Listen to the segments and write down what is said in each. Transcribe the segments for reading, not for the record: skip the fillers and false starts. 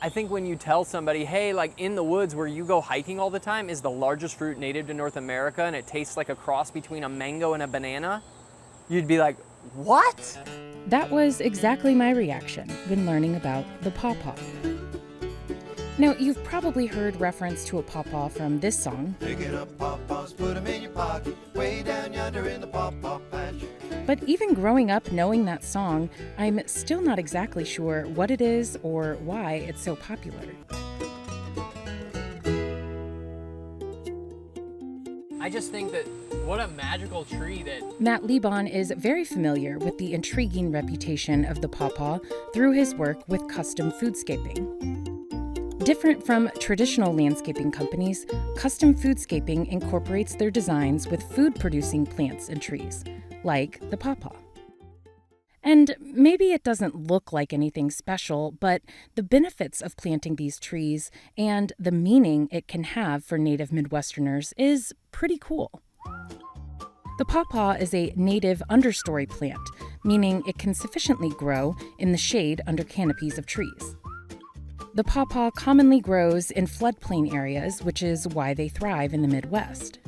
I think when you tell somebody, hey, like in the woods where you go hiking all the time is the largest fruit native to North America and it tastes like a cross between a mango and a banana, you'd be like, what? That was exactly my reaction when learning about the pawpaw. Now, you've probably heard reference to a pawpaw from this song. Picking up pawpaws, put 'em in your pocket, way down yonder in the pawpaw patch. But even growing up knowing that song, I'm still not exactly sure what it is or why it's so popular. I just think that what a magical tree that... Matt Liebon is very familiar with the intriguing reputation of the pawpaw through his work with custom foodscaping. Different from traditional landscaping companies, custom foodscaping incorporates their designs with food-producing plants and trees, like the pawpaw. And maybe it doesn't look like anything special, but the benefits of planting these trees and the meaning it can have for native Midwesterners is pretty cool. The pawpaw is a native understory plant, meaning it can sufficiently grow in the shade under canopies of trees. The pawpaw commonly grows in floodplain areas, which is why they thrive in the Midwest.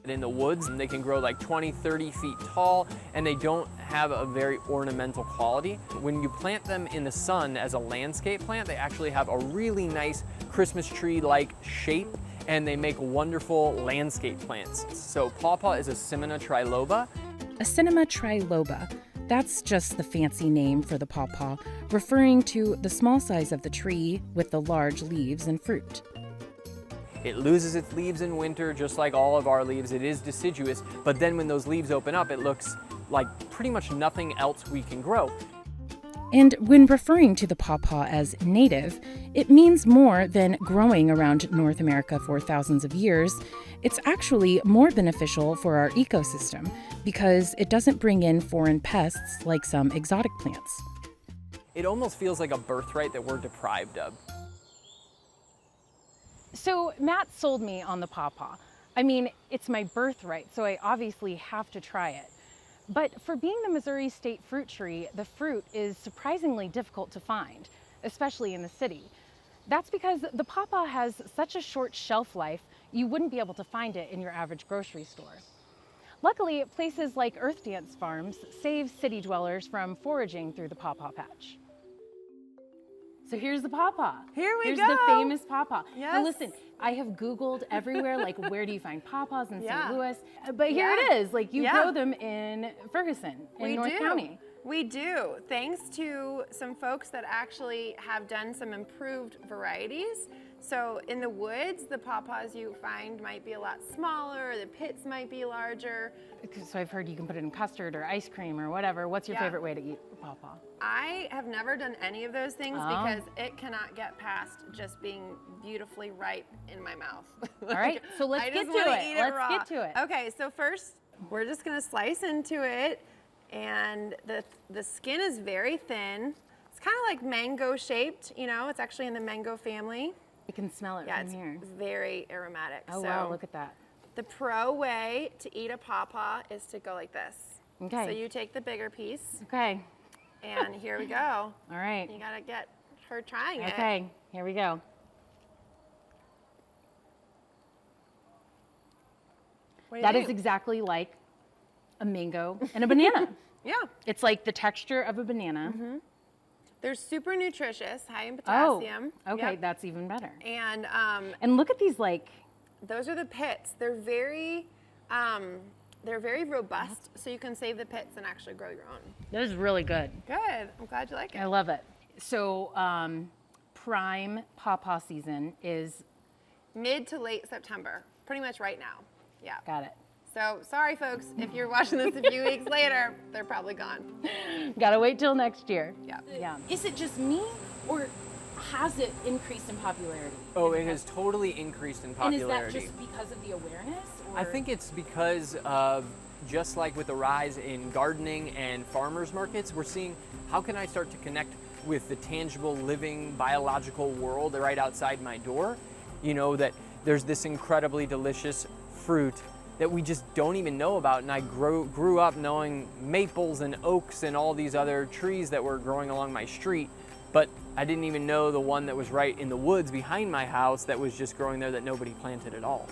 In the woods, they can grow like 20, 30 feet tall, and they don't have a very ornamental quality. When you plant them in the sun as a landscape plant, they actually have a really nice Christmas tree-like shape, and they make wonderful landscape plants. So pawpaw is a Simina triloba. A Simina triloba, that's just the fancy name for the pawpaw, referring to the small size of the tree with the large leaves and fruit. It loses its leaves in winter, just like all of our leaves. It is deciduous, but then when those leaves open up, it looks like pretty much nothing else we can grow. And when referring to the pawpaw as native, it means more than growing around North America for thousands of years. It's actually more beneficial for our ecosystem because it doesn't bring in foreign pests like some exotic plants. It almost feels like a birthright that we're deprived of. So Matt sold me on the pawpaw. I mean, it's my birthright, so I obviously have to try it. But for being the Missouri state fruit tree, the fruit is surprisingly difficult to find, especially in the city. That's because the pawpaw has such a short shelf life, you wouldn't be able to find it in your average grocery store. Luckily, places like Earth Dance Farms save city dwellers from foraging through the pawpaw patch. So here's the pawpaw. Here's the famous pawpaw. Yes. Now listen, I have Googled everywhere, like where do you find pawpaws in Yeah. St. Louis? But here it is, like you grow them in Ferguson, in North County. We do, thanks to some folks that actually have done some improved varieties. So in the woods, the pawpaws you find might be a lot smaller, the pits might be larger. So I've heard you can put it in custard or ice cream or whatever. What's your favorite way to eat pawpaw? I have never done any of those things because it cannot get past just being beautifully ripe in my mouth. All right, so let's get to it. Let's get to it. Okay, so first we're just gonna slice into it, and the skin is very thin. It's kind of like mango shaped, you know, it's actually in the mango family. You can smell it from here. It's very aromatic. Oh so wow, look at that. the pro way to eat a pawpaw is to go like this. Okay. So you take the bigger piece, Okay, and here we go. all right. You gotta get her trying it. Okay, here we go. That is exactly like a mango and a banana. Yeah. It's like the texture of a banana. They're super nutritious, high in Oh, potassium. okay, Yep. that's even better. And And look at these, like, those are the pits. They're very robust, so you can save the pits and actually grow your own. this is really good. Good. I'm glad you like I it. love it. So, prime pawpaw season is, Mid to late September, pretty much right now. Yeah. got it. So sorry, folks, if you're watching this a few weeks later, they're probably gone. Gotta wait till next year. Yeah. Yeah. Is it just me, or has it increased in popularity? Oh, it has totally increased in popularity. And is that just because of the awareness? Or? I think it's because of, just like with the rise in gardening and farmers markets, we're seeing how can I start to connect with the tangible, living, biological world right outside my door? You know, that there's this incredibly delicious fruit that we just don't even know about. And I grew up knowing maples and oaks and all these other trees that were growing along my street. but I didn't even know the one that was right in the woods behind my house that was just growing there that nobody planted at all.